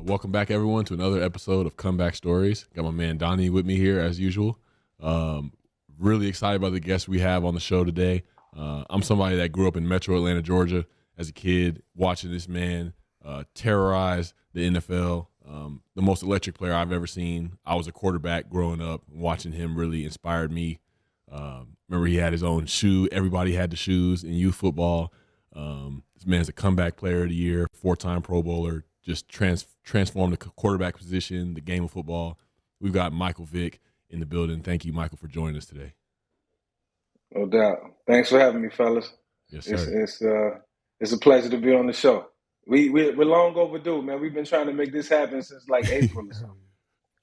Welcome back, everyone, to another episode of Comeback Stories. Got my man Donny with me here, as usual. Really excited about the guests we have on the show today. I'm somebody that grew up in Metro Atlanta, Georgia, as a kid, watching this man terrorize the NFL. The most electric player I've ever seen. I was a quarterback growing up. Watching him really inspired me. Remember, he had his own shoe. Everybody had the shoes in youth football. This man's a comeback player of the year, 4-time Pro Bowler, just transformed the quarterback position, the game of football. We've got Michael Vick in the building. Thank you, Michael, for joining us today. No doubt. Thanks for having me, fellas. Yes, sir. It's a pleasure to be on the show. We're long overdue, man. We've been trying to make this happen since like April or something.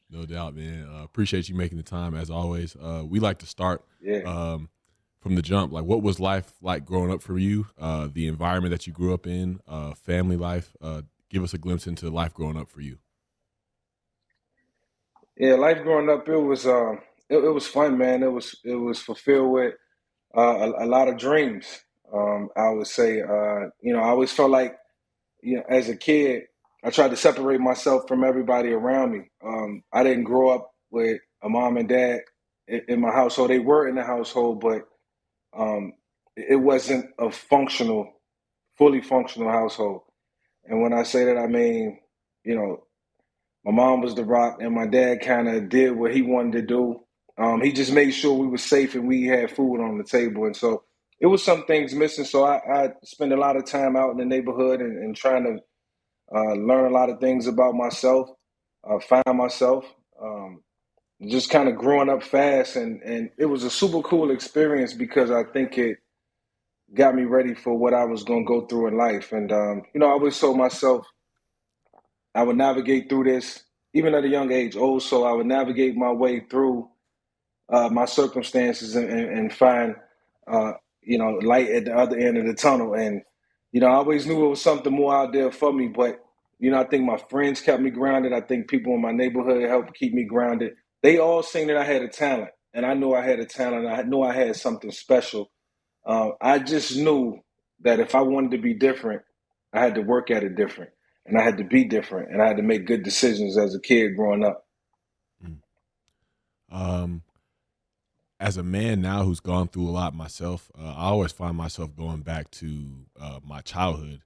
No doubt, man. Appreciate you making the time, as always. We like to start from the jump. Like, what was life like growing up for you? The environment that you grew up in, family life. Give us a glimpse into life growing up for you. Yeah, life growing up, it was fun, man. It was fulfilled with a lot of dreams. I would say, I always felt like, as a kid, I tried to separate myself from everybody around me. I didn't grow up with a mom and dad in my household. They were in the household, but it wasn't a fully functional household. And when I say that, I mean, you know, my mom was the rock, and my dad kind of did what he wanted to do. He just made sure we were safe and we had food on the table. And so it was some things missing. So I spent a lot of time out in the neighborhood and trying to learn a lot of things about myself, find myself, just kind of growing up fast. And it was a super cool experience because I think it got me ready for what I was going to go through in life. And, I always told myself I would navigate through this, even at a young age, also, I would navigate my way through my circumstances and find, light at the other end of the tunnel. And, I always knew it was something more out there for me. But, I think my friends kept me grounded. I think people in my neighborhood helped keep me grounded. They all seen that I had a talent, and I knew I had a talent. I knew I had something special. I just knew that if I wanted to be different, I had to work at it different, and I had to be different, and I had to make good decisions as a kid growing up. Mm. Um, as a man now who's gone through a lot myself, I always find myself going back to my childhood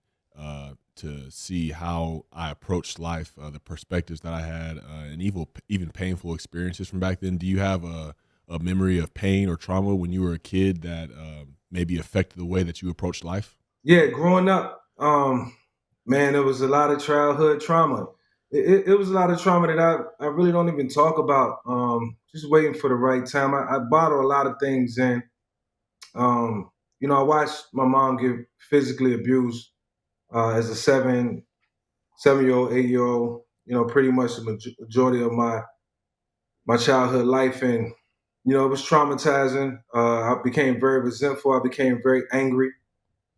to see how I approached life, the perspectives that I had, and even painful experiences from back then. Do you have a memory of pain or trauma when you were a kid that maybe affected the way that you approached life? Yeah, growing up, man, there was a lot of childhood trauma. It was a lot of trauma that I really don't even talk about. Just waiting for the right time. I bottle a lot of things in. I watched my mom get physically abused as a 7-year old, 8-year old. Pretty much the majority of my childhood life, and it was traumatizing. I became very resentful. I became very angry.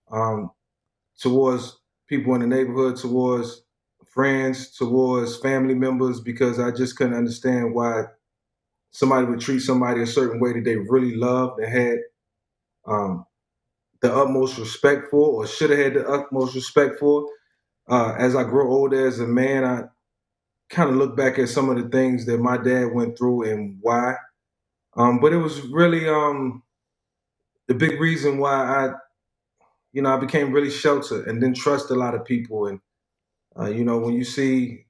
Um, Towards people in the neighborhood, towards friends, towards family members, because I just couldn't understand why somebody would treat somebody a certain way that they really loved and had um, the utmost respect for, or should have had the utmost respect for. As I grow older as a man, I kind of look back at some of the things that my dad went through and why. But it was really the big reason why I became really sheltered and didn't trust a lot of people. And when you see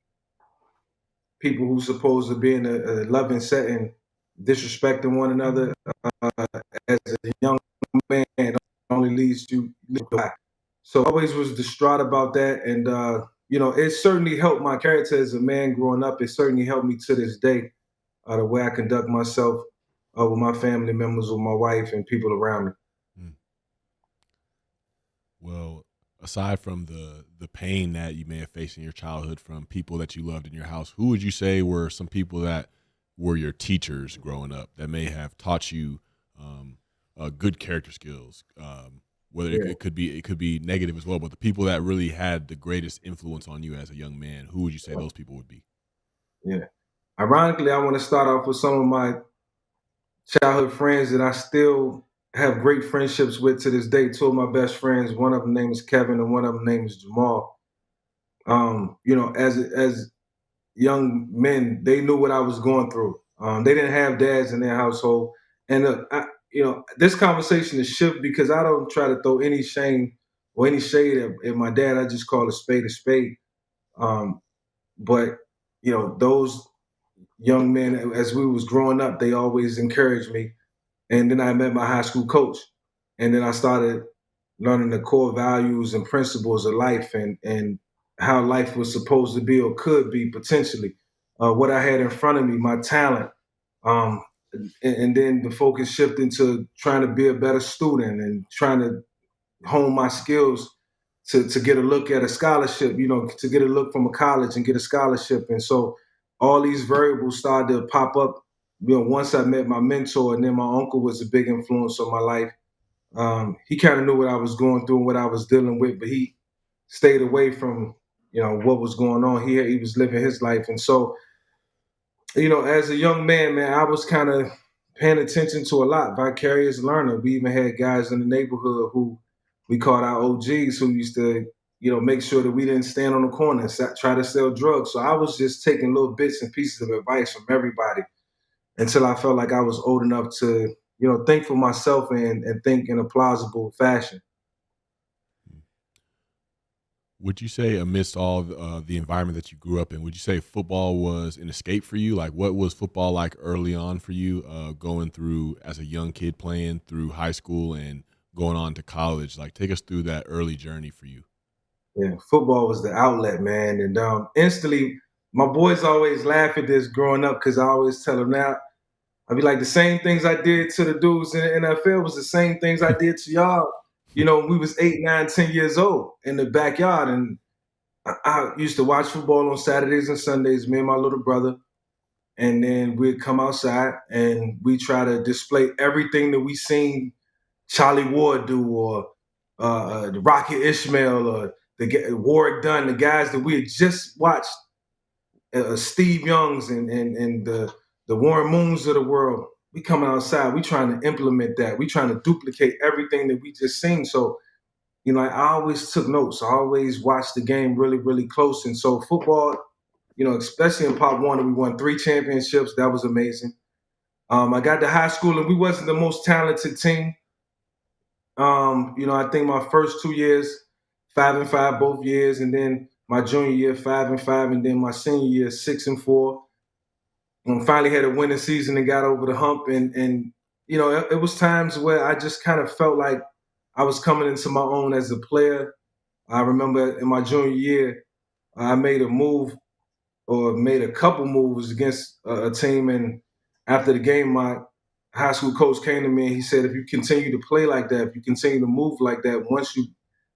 people who supposed to be in a loving setting disrespecting one another as a young man, it only leads to back. So I always was distraught about that. And, it certainly helped my character as a man growing up. It certainly helped me to this day, the way I conduct myself with my family members, with my wife, and people around me. Mm. Well, aside from the pain that you may have faced in your childhood from people that you loved in your house, who would you say were some people that were your teachers growing up that may have taught you good character skills? Whether Yeah, it could be negative as well, but the people that really had the greatest influence on you as a young man, who would you say those people would be? yeah. Ironically, I want to start off with some of my childhood friends that I still have great friendships with to this day. Two of my best friends, one of them name is Kevin and one of them name is Jamal. As young men, they knew what I was going through. They didn't have dads in their household, and this conversation is shift because I don't try to throw any shame or any shade at my dad. I just call a spade a spade. Um, but those young men, as we was growing up, they always encouraged me. And then I met my high school coach, and then I started learning the core values and principles of life, and how life was supposed to be or could be potentially. What I had in front of me, my talent, um, and then the focus shifted to trying to be a better student and trying to hone my skills to get a look at a scholarship, to get a look from a college and get a scholarship. And so all these variables started to pop up, once I met my mentor, and then my uncle was a big influence on my life. He kind of knew what I was going through and what I was dealing with, but he stayed away from, what was going on here. He was living his life. And so as a young man, man, I was kind of paying attention to a lot, vicarious learner. We even had guys in the neighborhood who we called our OGs who used to, make sure that we didn't stand on the corner and try to sell drugs. So I was just taking little bits and pieces of advice from everybody until I felt like I was old enough to, think for myself and think in a plausible fashion. Would you say, amidst all the environment that you grew up in, would you say football was an escape for you? Like, what was football like early on for you, going through as a young kid, playing through high school and going on to college? Like, take us through that early journey for you. Yeah, football was the outlet, man. And instantly, my boys always laugh at this growing up because I always tell them now, I'd be like, the same things I did to the dudes in the NFL was the same things I did to y'all. When we was 8, 9, 10 years old in the backyard. And I used to watch football on Saturdays and Sundays, me and my little brother. And then we'd come outside and we try to display everything that we seen Charlie Ward do, or the Rocket Ishmael, or the Warwick Dunn, the guys that we had just watched, Steve Youngs and the Warren Moons of the world. We coming outside, we trying to implement that. We trying to duplicate everything that we just seen. So, I always took notes. I always watched the game really, really close. And so football, especially in Pop Warner, we won 3 championships. That was amazing. I got to high school and we wasn't the most talented team. I think my first 2 years, 5-5 both years, and then my junior year, 5-5, and then my senior year, 6-4. Finally had a winning season and got over the hump, and it was times where I just kind of felt like I was coming into my own as a player. I remember in my junior year, I made a move or made a couple moves against a team, and after the game, my high school coach came to me and he said, if you continue to play like that, if you continue to move like that, once you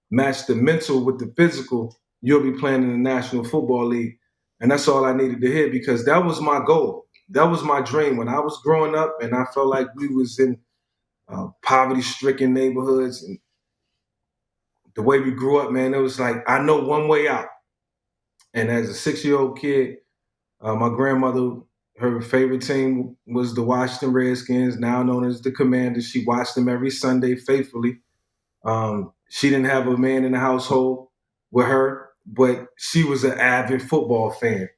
match the mental with the physical, you'll be playing in the National Football League. And that's all I needed to hear because that was my goal. That was my dream when I was growing up, and I felt like we was in poverty-stricken neighborhoods. And the way we grew up, man, it was like I know one way out. And as a 6-year-old kid, my grandmother, her favorite team was the Washington Redskins, now known as the Commanders. She watched them every Sunday faithfully. She didn't have a man in the household with her, but she was an avid football fan.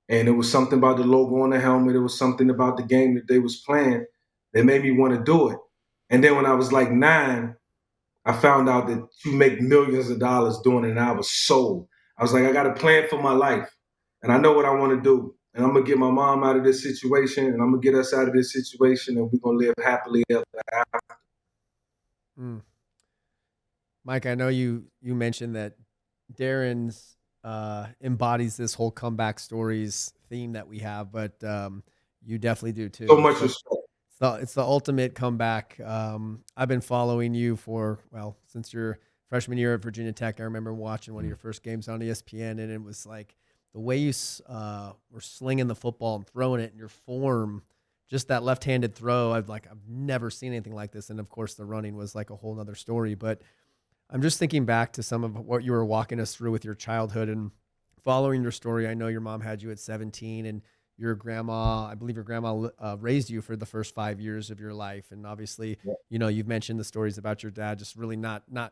And it was something about the logo on the helmet. It was something about the game that they was playing that made me want to do it. And then when I was like 9, I found out that you make millions of dollars doing it, and I was sold. I was like, I got a plan for my life, and I know what I want to do. And I'm gonna get my mom out of this situation, and I'm gonna get us out of this situation, and we're gonna live happily ever after. Mm. Mike, I know you mentioned that Darren's embodies this whole comeback stories theme that we have, but you definitely do too. So much respect. It's the ultimate comeback. I've been following you since your freshman year at Virginia Tech. I remember watching one of your first games on ESPN, and it was like the way you were slinging the football and throwing it, and your form, just that left-handed throw. I've never seen anything like this, and of course the running was like a whole nother story. But I'm just thinking back to some of what you were walking us through with your childhood and following your story. I know your mom had you at 17, and I believe your grandma raised you for the first 5 years of your life. And obviously, you've mentioned the stories about your dad just really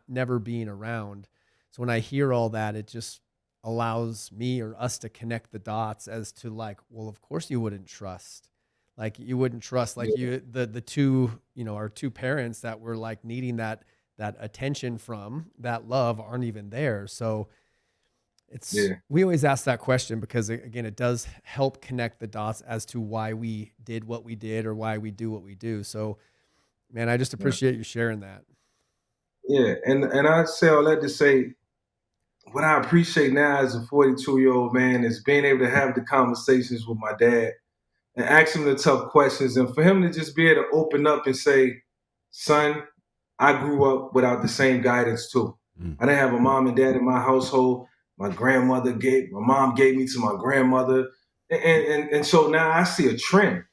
never being around. So when I hear all that, it just allows me or us to connect the dots as to like, well, of course you wouldn't trust. Like you wouldn't trust like the two, our two parents that were like needing that attention from that love aren't even there. So we always ask that question because again, it does help connect the dots as to why we did what we did or why we do what we do. So man, I just appreciate you sharing that. Yeah. And I say all that to say, what I appreciate now as a 42-year-old man is being able to have the conversations with my dad and ask him the tough questions, and for him to just be able to open up and say, son, I grew up without the same guidance too. I didn't have a mom and dad in my household. My mom gave me to my grandmother. And so now I see a trend.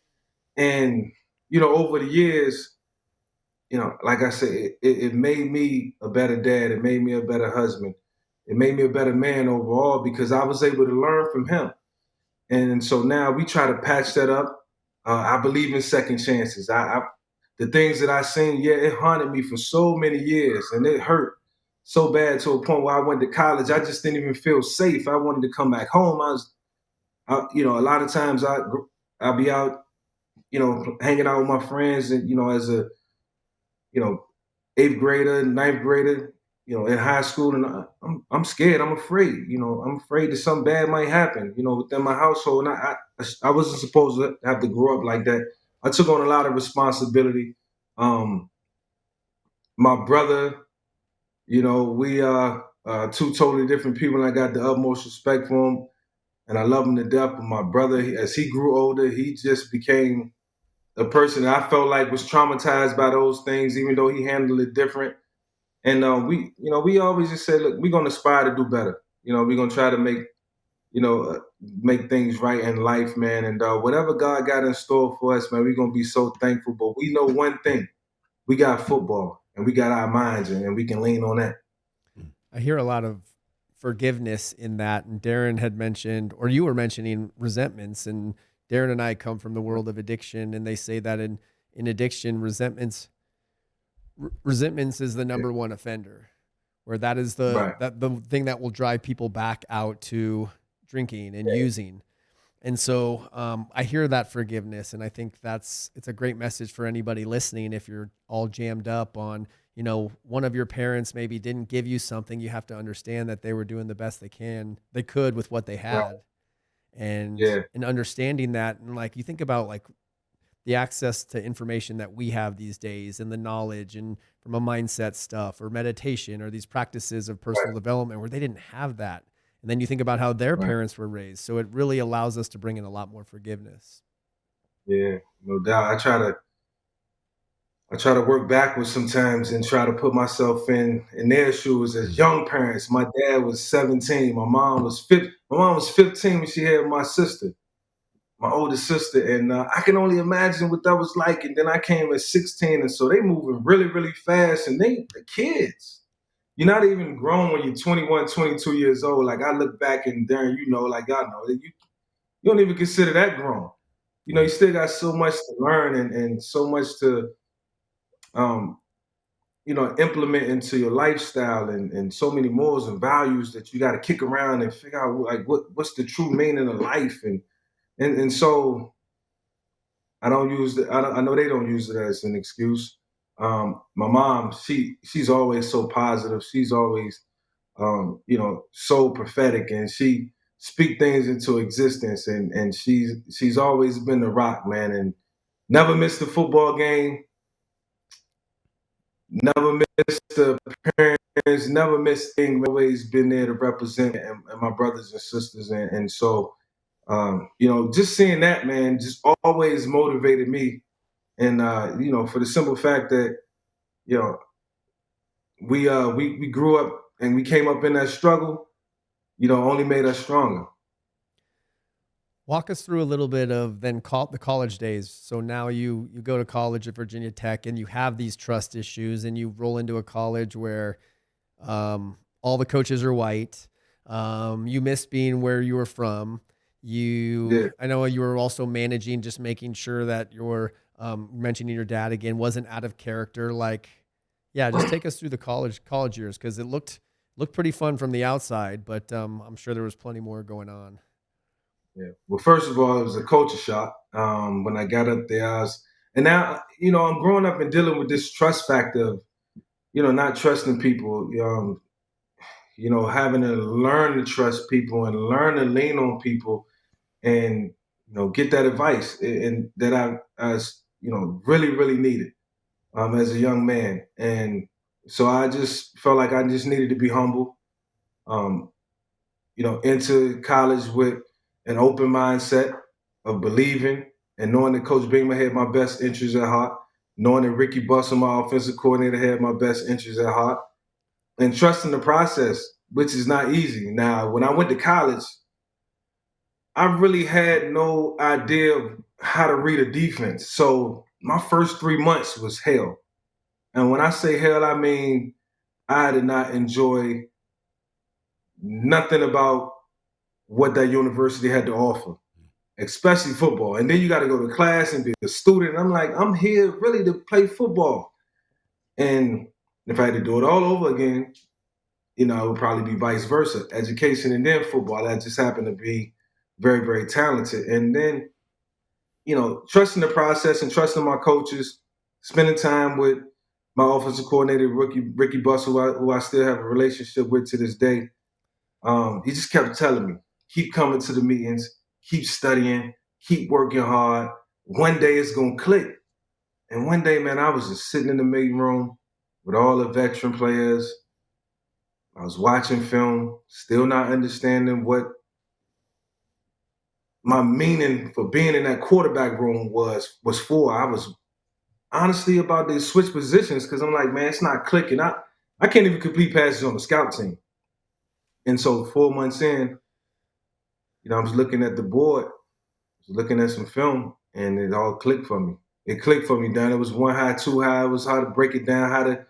And, over the years, like I said, it made me a better dad. It made me a better husband. It made me a better man overall because I was able to learn from him. And so now we try to patch that up. I believe in second chances. The things that I seen, it haunted me for so many years, and it hurt so bad to a point where I went to college. I just didn't even feel safe. I wanted to come back home. A lot of times I'll be out, hanging out with my friends, and as a, eighth grader, ninth grader, in high school, and I'm scared. I'm afraid. I'm afraid that something bad might happen. Within my household, and I wasn't supposed to have to grow up like that. I took on a lot of responsibility. My brother, we are two totally different people, and I got the utmost respect for him, and I love him to death. But my brother, as he grew older, he just became a person that I felt like was traumatized by those things, even though he handled it different. And we always just said, look, we're gonna aspire to do better. We're gonna try to make things right in life, man. And whatever God got in store for us, man, we're gonna be so thankful. But we know one thing: we got football, and we got our minds, and we can lean on that. I hear a lot of forgiveness in that, and Darren had mentioned, or you were mentioning resentments, and Darren and I come from the world of addiction, and they say that in addiction, resentments is the number one offender, where that is the thing that will drive people back out to drinking and using. And so I hear that forgiveness, and I think it's a great message for anybody listening. If you're all jammed up on, one of your parents maybe didn't give you something, you have to understand that they were doing the best they could with what they had. And understanding that, and like you think about like the access to information that we have these days and the knowledge and from a mindset stuff or meditation or these practices of personal development where they didn't have that. And then you think about how their parents were raised. So it really allows us to bring in a lot more forgiveness. Yeah, no doubt. I try to work backwards sometimes and try to put myself in their shoes as young parents. My dad was 17. My mom was 15 when she had my sister, my older sister, and I can only imagine what that was like. And then I came at 16, and so they moving really, really fast, and they're kids. You're not even grown when you're 21, 22 years old. Like I look back and Darren, like y'all know that you don't even consider that grown. You still got so much to learn and so much to implement into your lifestyle and so many morals and values that you got to kick around and figure out like what's the true meaning of life and so I know they don't use it as an excuse. My mom, she's always so positive. She's always so prophetic, and she speak things into existence, and she's always been the rock, man, and never missed a football game, never missed the parents, never missed things, always been there to represent and my brothers and sisters, and so just seeing that, man, just always motivated me. And for the simple fact that we grew up and we came up in that struggle, only made us stronger. Walk us through a little bit of then the college days. So now you go to college at Virginia Tech and you have these trust issues, and you roll into a college where all the coaches are white. You miss being where you were from. I know you were also managing, just making sure that you're mentioning your dad again wasn't out of character. Like, just take us through the college years, because it looked Looked pretty fun from the outside, but I'm sure there was plenty more going on. Yeah. Well, first of all, it was a culture shock. When I got up there, and now, I'm growing up and dealing with this trust factor of, not trusting people, having to learn to trust people and learn to lean on people and, get that advice and that I really, really needed as a young man. And so I just felt like I just needed to be humble. Um, into college with an open mindset of believing and knowing that Coach Beamer had my best interests at heart, knowing that Ricky Bustle, my offensive coordinator, had my best interests at heart, and trusting the process, which is not easy. Now, when I went to college, I really had no idea of how to read a defense. So my first 3 months was hell. And when I say hell, I mean I did not enjoy nothing about what that university had to offer, especially football. And then you got to go to class and be a student. I'm like, I'm here really to play football. And if I had to do it all over again, it would probably be vice versa. Education and then football. I just happened to be very, very talented. And then, trusting the process and trusting my coaches, spending time with my offensive coordinator, Ricky Bustle, who I still have a relationship with to this day. He just kept telling me, keep coming to the meetings, keep studying, keep working hard. One day it's going to click. And one day, man, I was just sitting in the meeting room with all the veteran players. I was watching film, still not understanding what my meaning for being in that quarterback room was for. I was honestly about to switch positions because I'm like, man, it's not clicking. I can't even complete passes on the scout team. And so 4 months in, I was looking at the board, was looking at some film, and it all clicked for me. It clicked for me, Dan. It was one high, two high. It was how to break it down, how to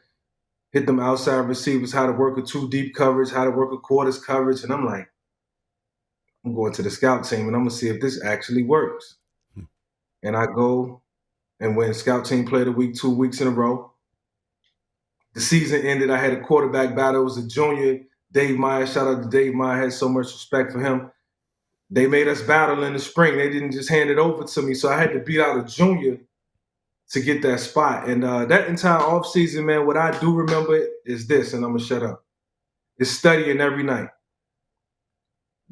hit them outside receivers, how to work a two deep coverage, how to work a quarters coverage. And I'm like, I'm going to the scout team and I'm gonna see if this actually works. And I go and win scout team play of the week 2 weeks in a row. The season ended. I had a quarterback battle. It was a junior, Dave Meyer. Shout out to Dave Meyer. I had so much respect for him. They made us battle in the spring. They didn't just hand it over to me. So I had to beat out a junior to get that spot. And that entire offseason, man, what I do remember is this, and I'm going to shut up. It's studying every night.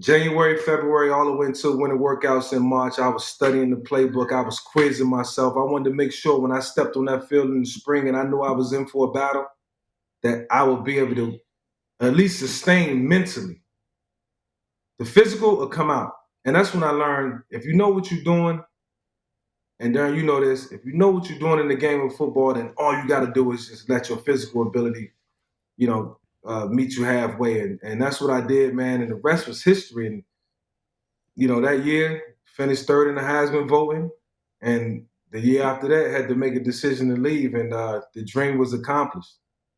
January, February, all the way until winter workouts in March, I was studying the playbook. I was quizzing myself. I wanted to make sure when I stepped on that field in the spring and I knew I was in for a battle, that I would be able to at least sustain mentally. The physical will come out. And that's when I learned, if you know what you're doing, and Darren, you know this, if you know what you're doing in the game of football, then all you got to do is just let your physical ability, meet you halfway. And that's what I did, man. And the rest was history. And, that year, finished third in the Heisman voting. And the year after that, had to make a decision to leave. And the dream was accomplished.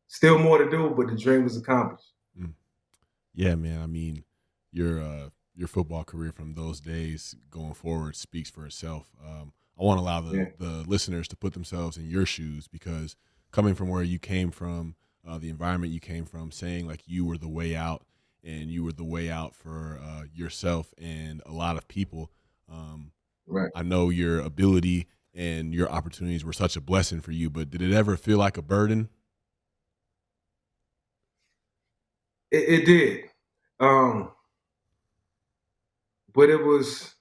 Still more to do, but the dream was accomplished. Yeah, man. I mean, your football career from those days going forward speaks for itself. I want to allow the listeners to put themselves in your shoes, because coming from where you came from, the environment you came from, saying like you were the way out and you were the way out for yourself and a lot of people. Right. I know your ability and your opportunities were such a blessing for you, but did it ever feel like a burden? It did. But it was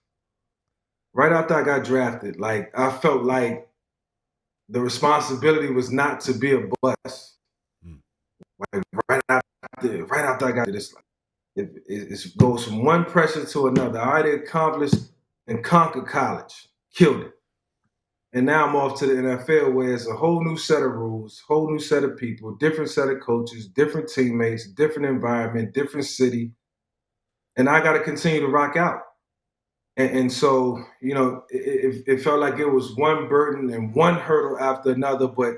right after I got drafted. Like, I felt like the responsibility was not to be a bust. Like right after I got this, it goes from one pressure to another. I already accomplished and conquered college, killed it. And now I'm off to the NFL, where it's a whole new set of rules, whole new set of people, different set of coaches, different teammates, different environment, different city. And I got to continue to rock out. And so, it felt like it was one burden and one hurdle after another. But,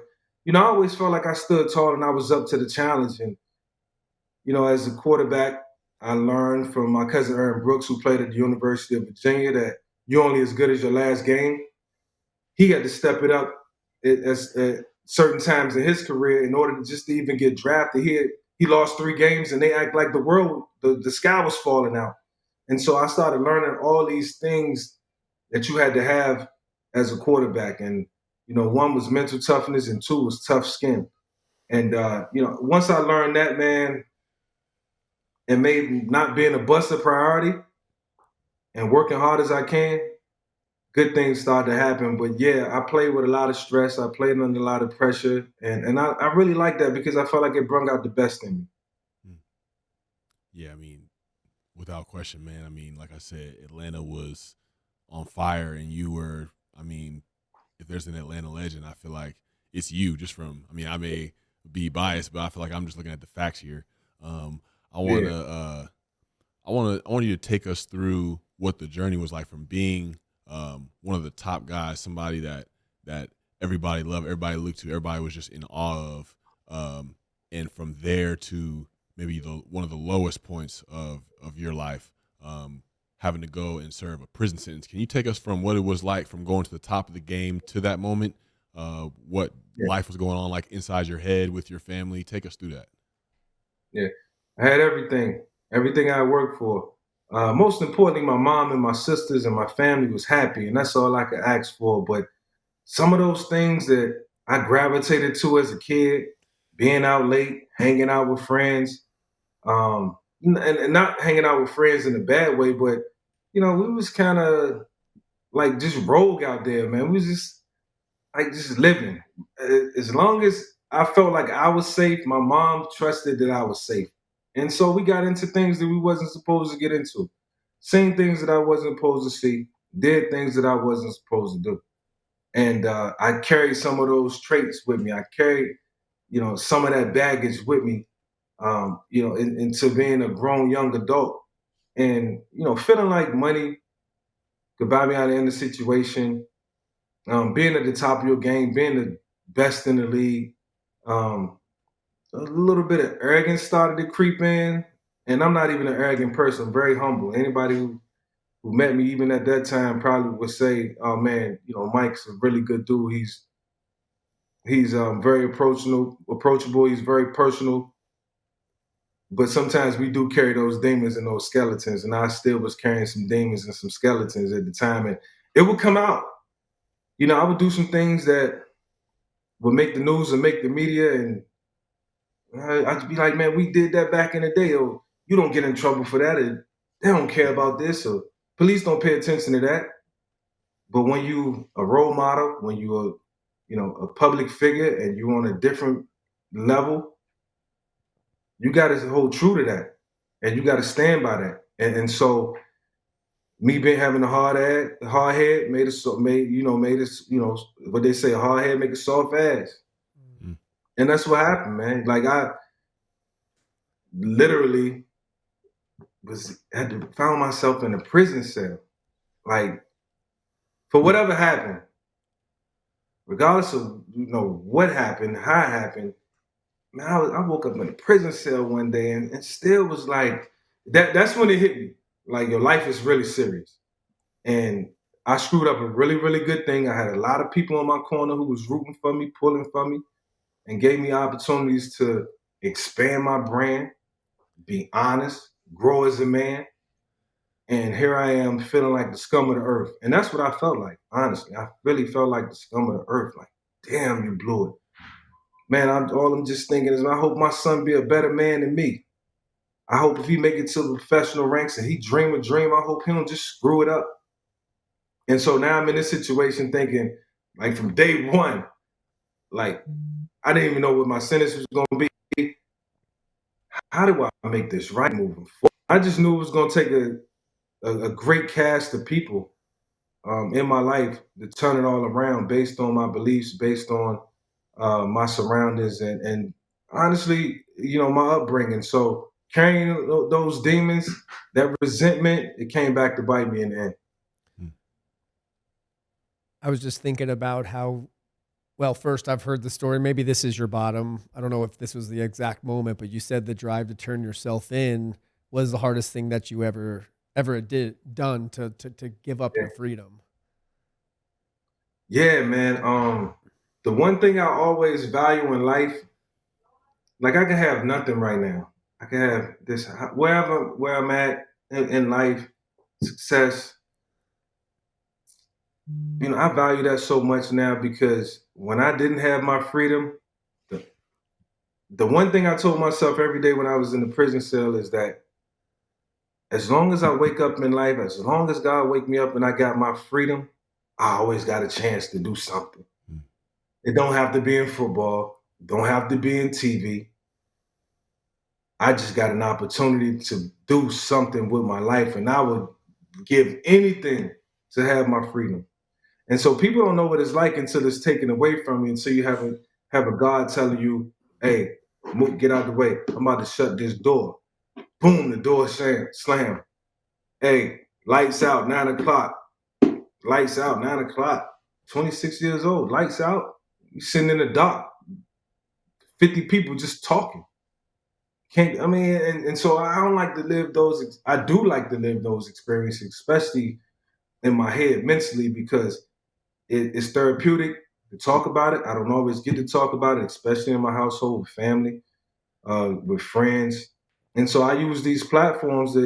I always felt like I stood tall and I was up to the challenge. And, as a quarterback, I learned from my cousin Aaron Brooks, who played at the University of Virginia, that you're only as good as your last game. He had to step it up at certain times in his career in order to just even get drafted. He he lost 3 games and they act like the sky was falling out. And so I started learning all these things that you had to have as a quarterback. And, one was mental toughness and two was tough skin. And, once I learned that, man, and made not being a bust a priority and working hard as I can, good things start to happen. But yeah, I played with a lot of stress. I played under a lot of pressure. And I really like that because I felt like it brought out the best in me. Yeah, I mean, without question, man. I mean, like I said, Atlanta was on fire, and you were. I mean, if there's an Atlanta legend, I feel like it's you. Just from, I mean, I may be biased, but I feel like I'm just looking at the facts here. I want to, I want you to take us through what the journey was like from being one of the top guys, somebody that everybody loved, everybody looked to, everybody was just in awe of, and from there to maybe one of the lowest points of your life, having to go and serve a prison sentence. Can you take us from what it was like from going to the top of the game to that moment? What life was going on like inside your head with your family? Take us through that. Yeah, I had everything I worked for. Most importantly, my mom and my sisters and my family was happy, and that's all I could ask for. But some of those things that I gravitated to as a kid, being out late, hanging out with friends, and not hanging out with friends in a bad way, but we was kind of like just rogue out there, man. We was just like just living. As long as I felt like I was safe, my mom trusted that I was safe. And so we got into things that we wasn't supposed to get into. Seen things that I wasn't supposed to see, did things that I wasn't supposed to do. And I carried some of those traits with me. I carried, some of that baggage with me, into being a grown young adult. And, feeling like money could buy me out of any situation, being at the top of your game, being the best in the league, um, a little bit of arrogance started to creep in. And I'm not even an arrogant person. I'm very humble. Anybody who met me even at that time probably would say, "Oh man, Mike's a really good dude. He's very approachable. He's very personal." But sometimes we do carry those demons and those skeletons, and I still was carrying some demons and some skeletons at the time, and it would come out. I would do some things that would make the news and make the media, and I'd be like, man, we did that back in the day. Or you don't get in trouble for that. And they don't care about this. Or police don't pay attention to that. But when you a role model, when you are, a public figure, and you're on a different level, you got to hold true to that, and you got to stand by that. And so me being having a hard head made us made us what they say, a hard head make a soft ass. Mm. And that's what happened, man. Like I literally had to found myself in a prison cell. Like for whatever happened, regardless of what happened, how it happened, man, I woke up in a prison cell one day and still was like that. That's when it hit me. Like your life is really serious. And I screwed up a really, really good thing. I had a lot of people in my corner who was rooting for me, pulling for me, and gave me opportunities to expand my brand, be honest, grow as a man. And here I am feeling like the scum of the earth. And that's what I felt like, honestly. I really felt like the scum of the earth. Like, damn, you blew it. Man, all I'm just thinking is I hope my son be a better man than me. I hope if he make it to the professional ranks and he dream a dream, I hope he don't just screw it up. And so now I'm in this situation thinking, like from day one, like I didn't even know what my sentence was going to be. How do I make this right moving forward? I just knew it was going to take a great cast of people in my life to turn it all around based on my beliefs, based on my surroundings, and honestly, my upbringing. So carrying those demons, that resentment, it came back to bite me in the end. I was just thinking about how, well, first I've heard the story. Maybe this is your bottom. I don't know if this was the exact moment, but you said the drive to turn yourself in was the hardest thing that you ever done to give up your freedom. Yeah, man. The one thing I always value in life, like I can have nothing right now. I can have this wherever where I'm at in life, success. I value that so much now because when I didn't have my freedom, the, the one thing I told myself every day when I was in the prison cell is that as long as I wake up in life, as long as God wake me up and I got my freedom, I always got a chance to do something. It don't have to be in football, don't have to be in TV. I just got an opportunity to do something with my life, and I would give anything to have my freedom. And so people don't know what it's like until it's taken away from you, until you have a God telling you, hey, get out of the way. I'm about to shut this door. Boom, the door slam. Hey, lights out, 9 o'clock. Lights out, 9 o'clock. 26 years old, lights out. You sitting in the dark. 50 people just talking. And so I don't like to live those. I do like to live those experiences, especially in my head mentally, because it's therapeutic to talk about it. I don't always get to talk about it, especially in my household with family, with friends. And so I use these platforms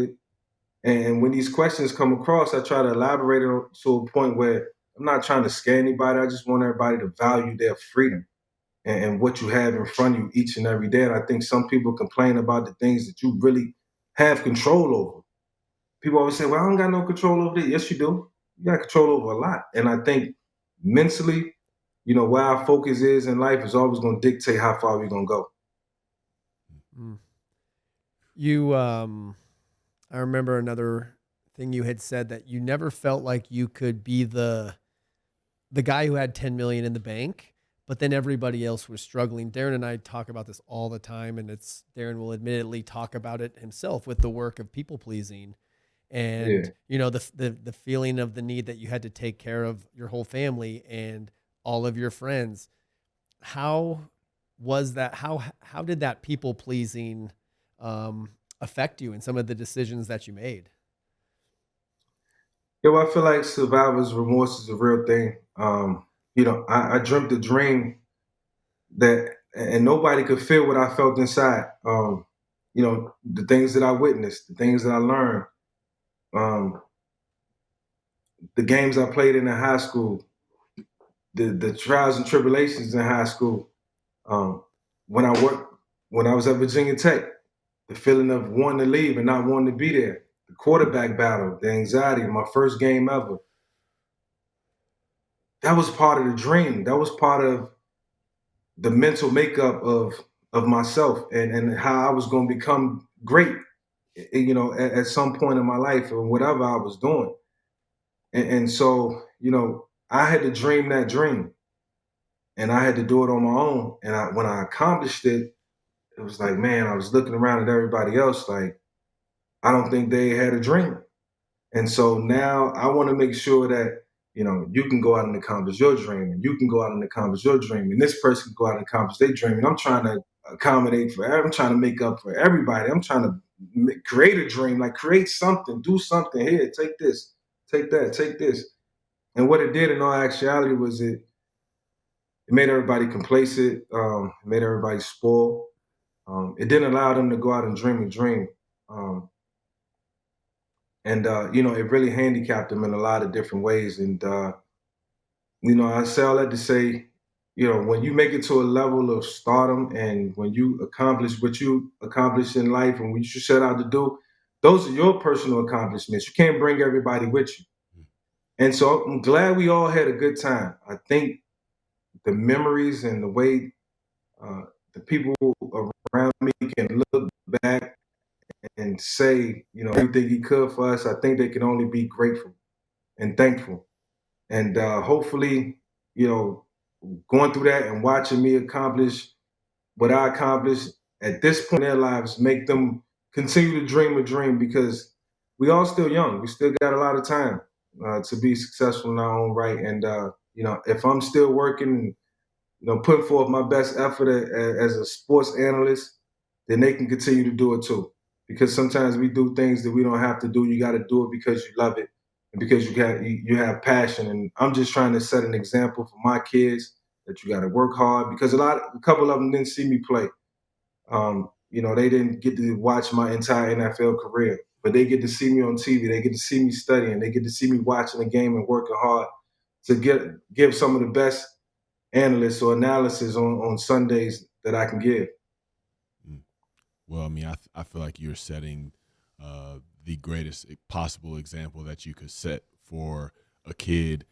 and when these questions come across, I try to elaborate it to a point where I'm not trying to scare anybody. I just want everybody to value their freedom and what you have in front of you each and every day. And I think some people complain about the things that you really have control over. People always say, well, I don't got no control over that. Yes, you do. You got control over a lot. And I think mentally, where our focus is in life is always going to dictate how far we're going to go. You, I remember another thing you had said, that you never felt like you could be the guy who had 10 million in the bank, but then everybody else was struggling. Darren and I talk about this all the time, and Darren will admittedly talk about it himself with the work of people pleasing. And the feeling of the need that you had to take care of your whole family and all of your friends. How was that? How did that people pleasing affect you in some of the decisions that you made? Well, I feel like survivor's remorse is a real thing. I dreamt a dream and nobody could feel what I felt inside. The things that I witnessed, the things that I learned, the games I played in high school, the trials and tribulations in high school. When I was at Virginia Tech, the feeling of wanting to leave and not wanting to be there, the quarterback battle, the anxiety, my first game ever. That was part of the dream. That was part of the mental makeup of myself and how I was going to become great, at some point in my life or whatever I was doing. And so, I had to dream that dream and I had to do it on my own. And when I accomplished it, it was like, man, I was looking around at everybody else like, I don't think they had a dream. And so now I want to make sure that, you can go out and accomplish your dream, and you can go out and accomplish your dream, and this person can go out and accomplish their dream. And I'm trying to I'm trying to make up for everybody. I'm trying to create a dream, like create something, do something here, take this, take that, take this. And what it did in all actuality was it made everybody complacent, it made everybody spoiled. It didn't allow them to go out and dream a dream. It really handicapped them in a lot of different ways. And, I say all that to say, when you make it to a level of stardom and when you accomplish what you accomplish in life and what you set out to do, those are your personal accomplishments. You can't bring everybody with you. And so I'm glad we all had a good time. I think the memories and the way the people around me can look back and say, everything he could for us, I think they can only be grateful and thankful. And hopefully, going through that and watching me accomplish what I accomplished at this point in their lives, make them continue to dream a dream because we all still young. We still got a lot of time to be successful in our own right. And, if I'm still working putting forth my best effort as a sports analyst, then they can continue to do it too. Because sometimes we do things that we don't have to do. You got to do it because you love it and because you have passion. And I'm just trying to set an example for my kids that you got to work hard because a couple of them didn't see me play. They didn't get to watch my entire NFL career, but they get to see me on TV. They get to see me studying. They get to see me watching the game and working hard to give some of the best analysts or analysis on Sundays that I can give. Well, I mean, I feel like you're setting the greatest possible example that you could set for a kid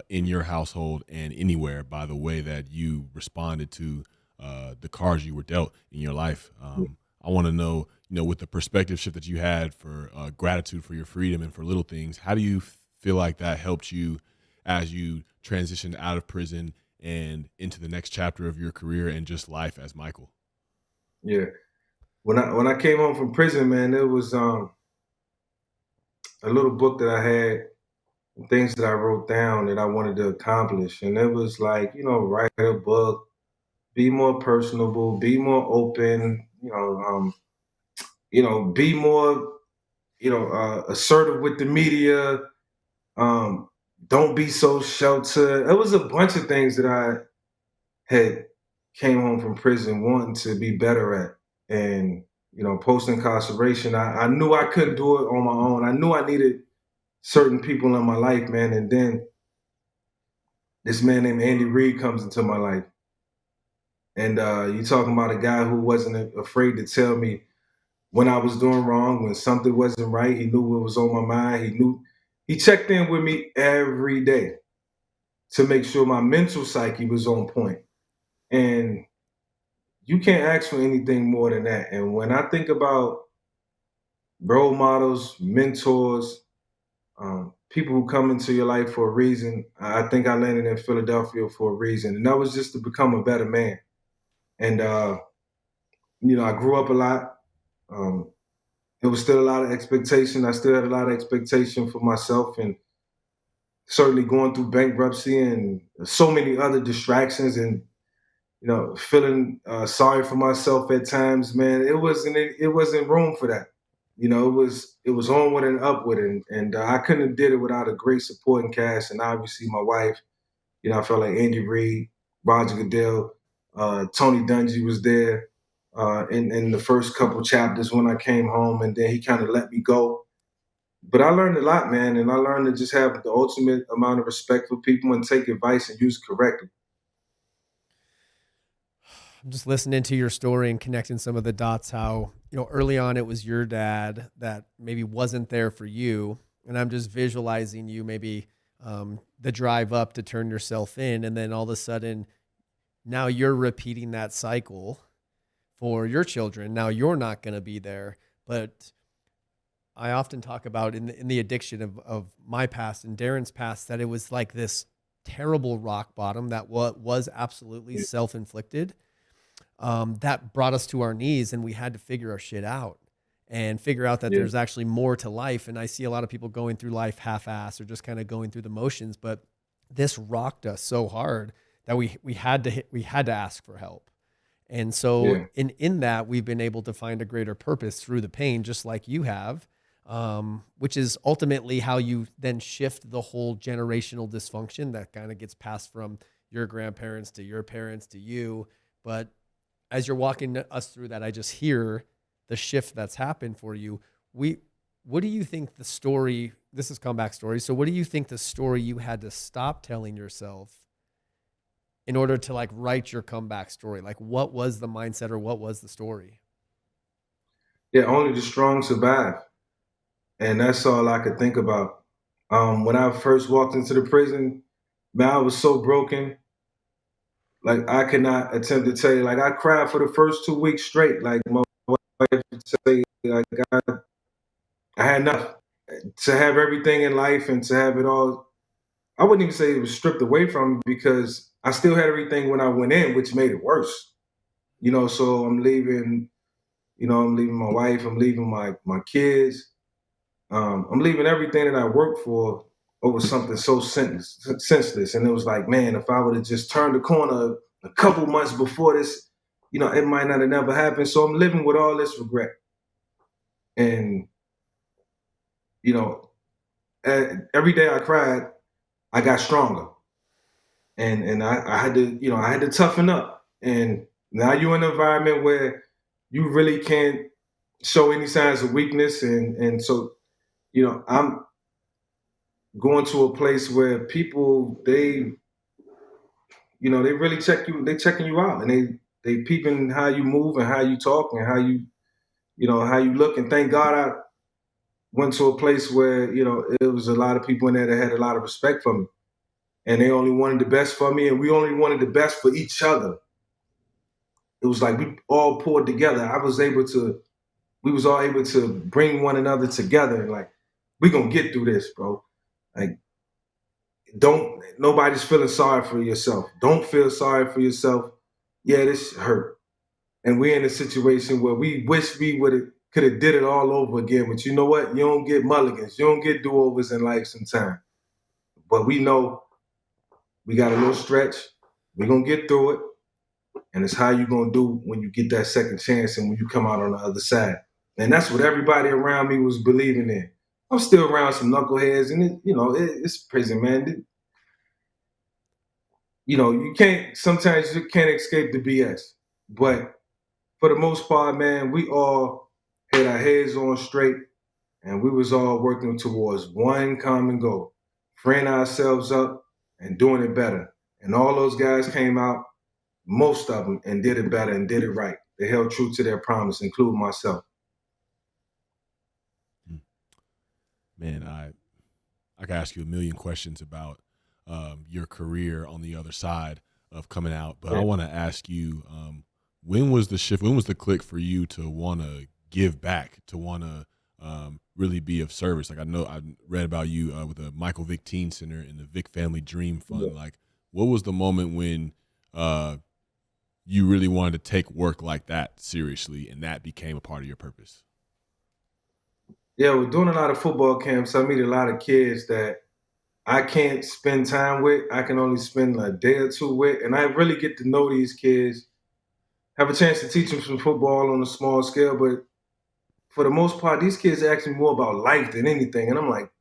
in your household and anywhere by the way that you responded to the cards you were dealt in your life. I want to know, with the perspective shift that you had for gratitude for your freedom and for little things, how do you feel like that helped you as you transitioned out of prison and into the next chapter of your career and just life as Michael? Yeah. When I came home from prison, man, there was a little book that I had, things that I wrote down that I wanted to accomplish, and it was like, write a book, be more personable, be more open, be more, assertive with the media. Um, don't be so sheltered. It was a bunch of things that I had came home from prison wanting to be better at. And, post incarceration, I knew I couldn't do it on my own. I knew I needed certain people in my life, man. And then this man named Andy Reid comes into my life. And you talking about a guy who wasn't afraid to tell me when I was doing wrong, when something wasn't right. He knew what was on my mind. He checked in with me every day to make sure my mental psyche was on point. And you can't ask for anything more than that. And when I think about role models, mentors, people who come into your life for a reason, I think I landed in Philadelphia for a reason. And that was just to become a better man. And, I grew up a lot. Um, there was still a lot of expectation. I still had a lot of expectation for myself, and certainly going through bankruptcy and so many other distractions, and feeling sorry for myself at times, man. It wasn't room for that. It was onward and upward, and I couldn't have did it without a great supporting cast, and obviously my wife. I felt like Andy Reid, Roger Goodell, Tony Dungy was there in the first couple chapters when I came home, and then he kind of let me go. But I learned a lot, man, and I learned to just have the ultimate amount of respect for people and take advice and use it correctly. I'm just listening to your story and connecting some of the dots, how, early on it was your dad that maybe wasn't there for you. And I'm just visualizing you maybe the drive up to turn yourself in. And then all of a sudden, now you're repeating that cycle for your children. Now you're not going to be there. But I often talk about in the addiction of my past and Darren's past, that it was like this terrible rock bottom that was absolutely Yeah. self-inflicted, that brought us to our knees, and we had to figure our shit out and figure out that Yeah. there's actually more to life. And I see a lot of people going through life half-assed or just kind of going through the motions, but this rocked us so hard that we had to ask for help. And so Yeah. in that, we've been able to find a greater purpose through the pain, just like you have, which is ultimately how you then shift the whole generational dysfunction that kind of gets passed from your grandparents to your parents to you. But as you're walking us through that, I just hear the shift that's happened for you. What do you think the story, this is comeback story. So what do you think the story you had to stop telling yourself in order to like write your comeback story? Like what was the mindset or what was the story? Yeah, only the strong survive. And that's all I could think about. When I first walked into the prison, man, I was so broken. Like I could not attempt to tell you. Like I cried for the first 2 weeks straight. Like my wife would say, like I had enough to have everything in life and to have it all. I wouldn't even say it was stripped away from me because I still had everything when I went in, which made it worse. So I'm leaving. I'm leaving my wife. I'm leaving my kids. I'm leaving everything that I worked for over something so senseless. And it was like, man, if I would have just turned the corner a couple months before this, it might not have never happened. So I'm living with all this regret. And, you know, every day I cried, I got stronger. And I had to, I had to toughen up. And now you're in an environment where you really can't show any signs of weakness. And so, I'm going to a place where people, they really they checking you out, and they peeping how you move and how you talk and how you look. And thank God I went to a place where, it was a lot of people in there that had a lot of respect for me, and they only wanted the best for me, and we only wanted the best for each other. It was like we all pulled together. We was all able to bring one another together, and like, we gonna get through this, bro. Like, nobody's feeling sorry for yourself. Don't feel sorry for yourself. Yeah, this hurt. And we're in a situation where we wish we could have did it all over again. But you know what? You don't get mulligans. You don't get do-overs in life sometimes. But we know we got a little stretch. We're gonna get through it. And it's how you gonna do when you get that second chance and when you come out on the other side. And that's what everybody around me was believing in. I'm still around some knuckleheads, and it's prison, man. Sometimes you can't escape the BS. But for the most part, man, we all had our heads on straight, and we was all working towards one common goal: freeing ourselves up and doing it better. And all those guys came out, most of them, and did it better and did it right. They held true to their promise, including myself. Man, I could ask you a million questions about your career on the other side of coming out, but I want to ask you, when was the shift? When was the click for you to want to give back, to want to really be of service? Like, I know I read about you with the Michael Vick Teen Center and the Vick Family Dream Fund. Yeah. Like, what was the moment when you really wanted to take work like that seriously, and that became a part of your purpose? Yeah, we're doing a lot of football camps. I meet a lot of kids that I can't spend time with. I can only spend a day or two with. And I really get to know these kids, have a chance to teach them some football on a small scale. But for the most part, these kids ask me more about life than anything. And I'm like,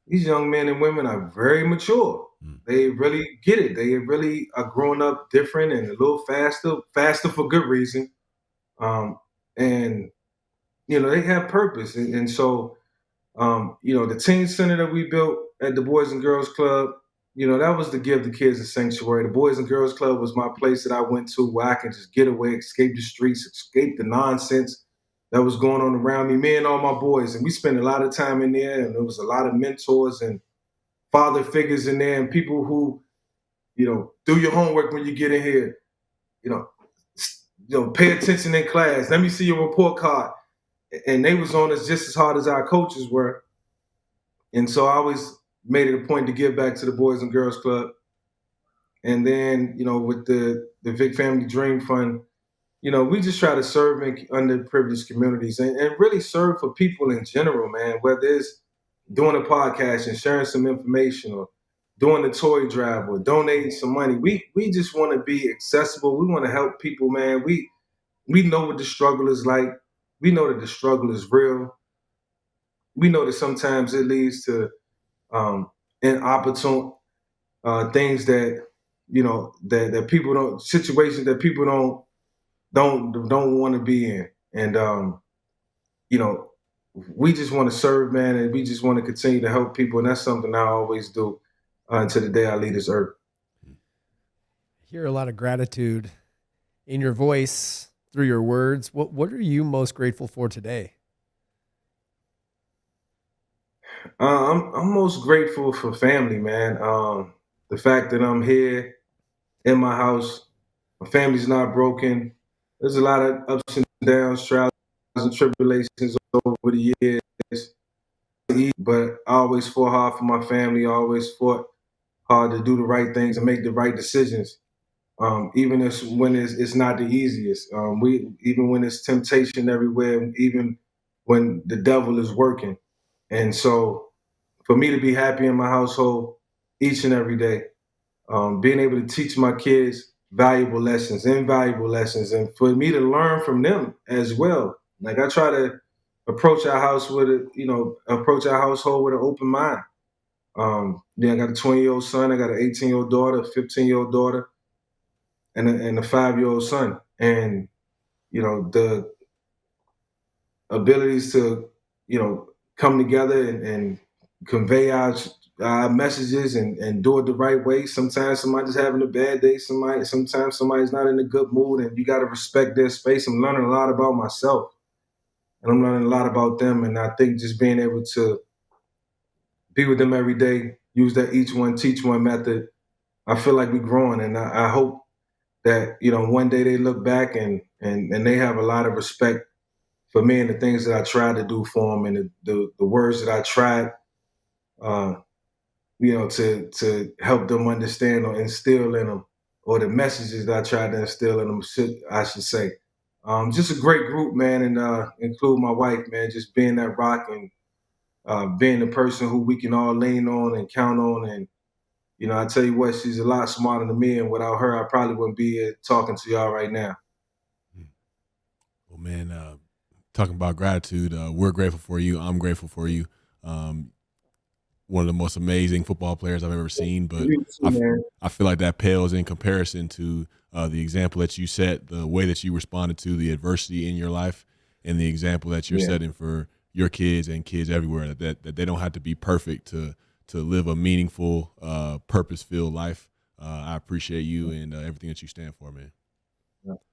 these young men and women are very mature. They really get it. They really are growing up different and a little faster for good reason. And they have purpose. And so, the teen center that we built at the Boys and Girls Club, that was to give the kids a sanctuary. The Boys and Girls Club was my place that I went to where I can just get away, escape the streets, escape the nonsense that was going on around me, me and all my boys. And we spent a lot of time in there, and there was a lot of mentors and father figures in there, and people who, do your homework when you get in here, pay attention in class. Let me see your report card. And they was on us just as hard as our coaches were. And so I always made it a point to give back to the Boys and Girls Club. And then, with the Vick Family Dream Fund, we just try to serve in underprivileged communities and really serve for people in general, man, whether it's doing a podcast and sharing some information or doing a toy drive or donating some money. We just want to be accessible. We want to help people, man. We know what the struggle is like. We know that the struggle is real. We know that sometimes it leads to inopportune things that that people don't, situations that people don't want to be in. And we just want to serve, man, and we just want to continue to help people, and that's something I always do until the day I leave this earth. I hear a lot of gratitude in your voice through your words. What are you most grateful for today? I'm most grateful for family, man. The fact that I'm here in my house, my family's not broken. There's a lot of ups and downs, trials and tribulations over the years, but I always fought hard for my family. I always fought hard to do the right things and make the right decisions, even when it's not the easiest. Even when there's temptation everywhere, even when the devil is working. And so, for me to be happy in my household each and every day, being able to teach my kids valuable lessons, invaluable lessons, and for me to learn from them as well. Like, I try to approach our household with an open mind. I got a 20-year-old son, I got an 18-year-old daughter, a 15-year-old daughter, and a 5-year-old son. And the abilities to, come together and convey our messages and do it the right way. Sometimes somebody's having a bad day. Sometimes somebody's not in a good mood, and you got to respect their space. I'm learning a lot about myself, and I'm learning a lot about them. And I think just being able to be with them every day, use that each one teach one method. I feel like we're growing, and I hope that one day they look back and they have a lot of respect for me and the things that I tried to do for them, and the words that I tried, uh, to help them understand or instill in them, or the messages that I tried to instill in them, I should say. Just a great group, man, and include my wife, man, just being that rock and being the person who we can all lean on and count on. And, I tell you what, she's a lot smarter than me, and without her, I probably wouldn't be here talking to y'all right now. Well, man, talking about gratitude, we're grateful for you. I'm grateful for you. One of the most amazing football players I've ever seen, but I feel like that pales in comparison to the example that you set, the way that you responded to the adversity in your life, and the example that you're setting for your kids and kids everywhere, that they don't have to be perfect to live a meaningful, purpose-filled life. I appreciate you and everything that you stand for, man.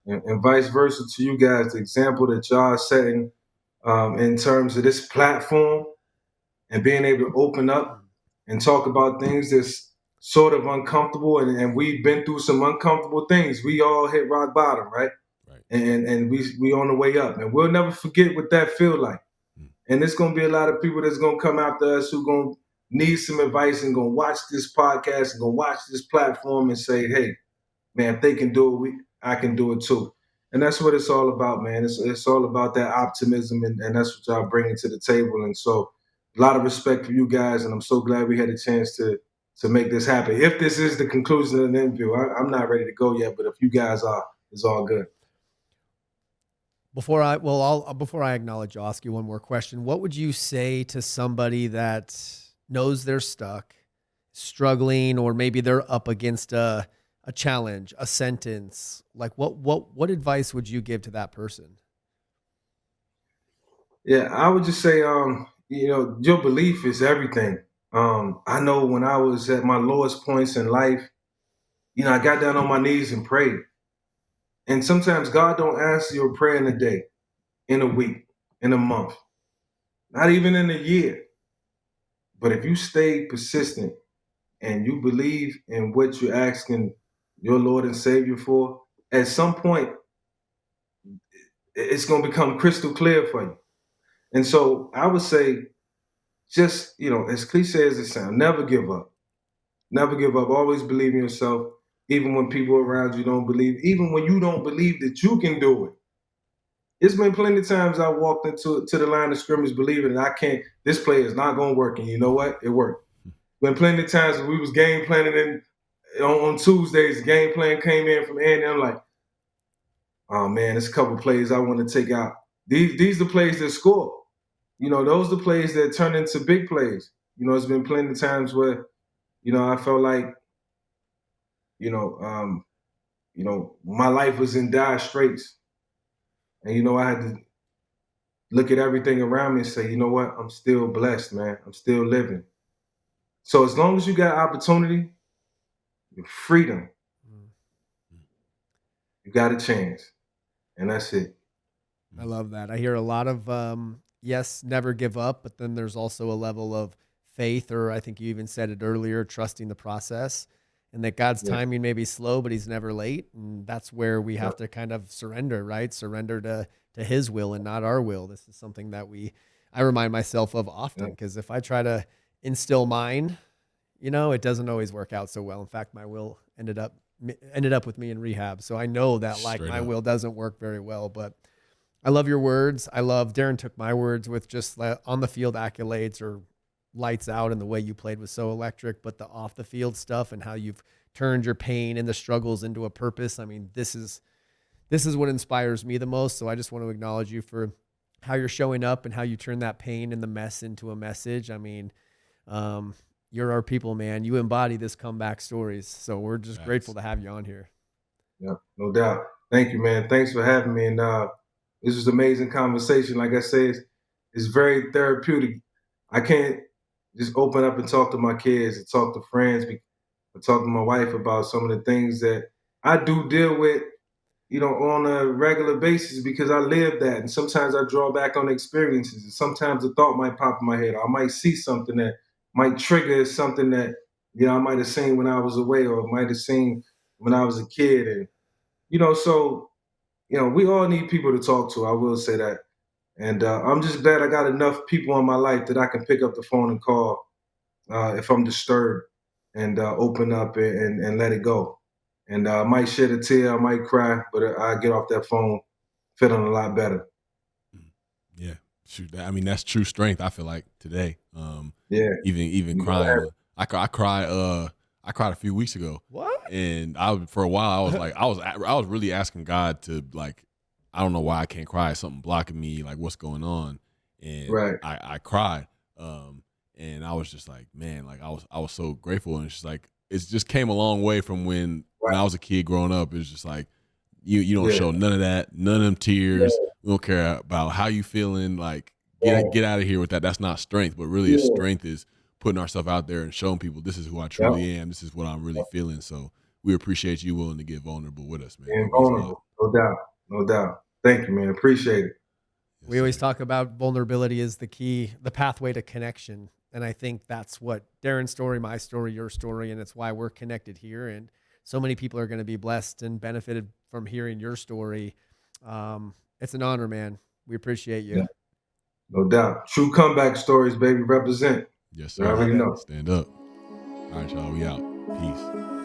And vice versa to you guys, the example that y'all are setting in terms of this platform and being able to open up and talk about things that's sort of uncomfortable. And we've been through some uncomfortable things. We all hit rock bottom, right? And we on the way up. And we'll never forget what that feel like. And there's going to be a lot of people that's going to come after us who going to need some advice and going to watch this podcast and going to watch this platform and say, hey, man, if they can do it, I can do it too. And that's what it's all about, man. It's all about that optimism, and that's what y'all bringing to the table. And so a lot of respect for you guys, and I'm so glad we had a chance to make this happen. If this is the conclusion of the interview, I'm not ready to go yet, but if you guys are, it's all good. Before I acknowledge you, I'll ask you one more question. What would you say to somebody that knows they're stuck, struggling, or maybe they're up against a challenge, a sentence? Like what advice would you give to that person? Yeah, I would just say, your belief is everything. I know when I was at my lowest points in life, I got down on my knees and prayed. And sometimes God don't answer your prayer in a day, in a week, in a month, not even in a year. But if you stay persistent and you believe in what you're asking your Lord and Savior for, at some point, it's going to become crystal clear for you. And so I would say, just, as cliche as it sounds, never give up. Never give up. Always believe in yourself, even when people around you don't believe, even when you don't believe that you can do it. It's been plenty of times I walked into the line of scrimmage believing that I can't, this play is not going to work. And you know what? It worked. Been plenty of times we was game planning on Tuesdays, the game plan came in from Andy. I'm like, oh man, there's a couple plays I want to take out. These are the plays that score. Those are the plays that turn into big plays. It's been plenty of times where, I felt like, my life was in dire straits. And, I had to look at everything around me and say, you know what? I'm still blessed, man. I'm still living. So as long as you got opportunity, freedom, you got a chance. And that's it. I love that. I hear a lot of, yes, never give up, but then there's also a level of faith, or I think you even said it earlier, trusting the process, and that God's timing may be slow, but he's never late. And that's where we have to kind of surrender, right? Surrender to his will and not our will. This is something that I remind myself of often, because if I try to instill mine, it doesn't always work out so well. In fact, my will ended up with me in rehab. So I know that my will doesn't work very well, but I love your words. I love Darren took my words with just on the field accolades or lights out, and the way you played was so electric, but the off the field stuff and how you've turned your pain and the struggles into a purpose. I mean, this is what inspires me the most. So I just want to acknowledge you for how you're showing up and how you turn that pain and the mess into a message. I mean, you're our people, man. You embody this comeback stories. So we're just grateful to have you on here. Yeah, no doubt. Thank you, man. Thanks for having me. And this was an amazing conversation. Like I said, it's very therapeutic. I can't just open up and talk to my kids and talk to friends, or talk to my wife about some of the things that I do deal with, on a regular basis because I live that. And sometimes I draw back on experiences. And sometimes a thought might pop in my head. I might see something that might trigger something that, I might have seen when I was away or might have seen when I was a kid. And, so, we all need people to talk to. I will say that. And I'm just glad I got enough people in my life that I can pick up the phone and call if I'm disturbed and open up and let it go. And I might shed a tear, I might cry, but I get off that phone feeling a lot better. Yeah, shoot. I mean, that's true strength. I feel like today. Yeah, Even you crying. I cried. I cried a few weeks ago. What? And for a while I was like, I was really asking God to, like, I don't know why I can't cry. Something blocking me. Like, what's going on? And right. I cried. And I was just like, man, like I was so grateful. And it's just like, it just came a long way from when I was a kid growing up. It was just like, you don't show none of that, none of them tears. We don't care about how you feeling. Like, get out of here with that. That's not strength. But really, strength is putting ourselves out there and showing people this is who I truly am. This is what I'm really feeling. So we appreciate you willing to get vulnerable with us, man. Being vulnerable, no doubt, no doubt. Thank you, man. Appreciate it. Yes, We always sir. talk about vulnerability is the key, the pathway to connection. And I think that's what Darren's story, my story, your story, and it's why we're connected here. And so many people are going to be blessed and benefited from hearing your story. It's an honor, man. We appreciate you. Yeah. No doubt. True comeback stories, baby. Represent. Yes, You sir. already know. Stand up. All right, y'all. We out. Peace.